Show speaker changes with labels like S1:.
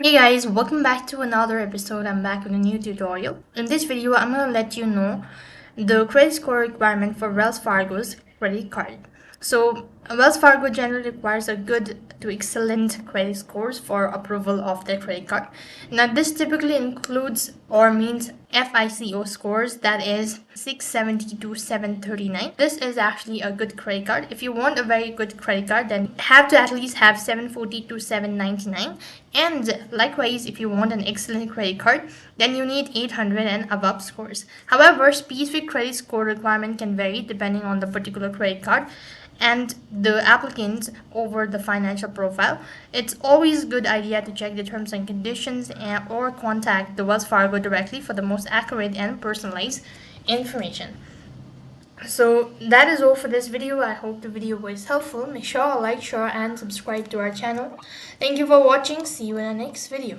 S1: Hey guys, welcome back to another episode. I'm back with a new tutorial. In this video, I'm going to let you know the credit score requirement for Wells Fargo's credit card. So, Wells Fargo generally requires a good to excellent credit scores for approval of their credit card. Now, this typically includes or means FICO scores, that is 670 to 739. This is actually a good credit card. If you want a very good credit card, then you have to at least have 740 to 799. And likewise, if you want an excellent credit card, then you need 800 and above scores. However, specific credit score requirement can vary depending on the particular credit card and the applicant over the financial profile. It's always a good idea to check the terms and conditions or contact the Wells Fargo directly for the most accurate and personalized information. So that is all for this video. I hope the video was helpful. Make sure to like, share and subscribe to our channel. Thank you for watching. See you in the next video.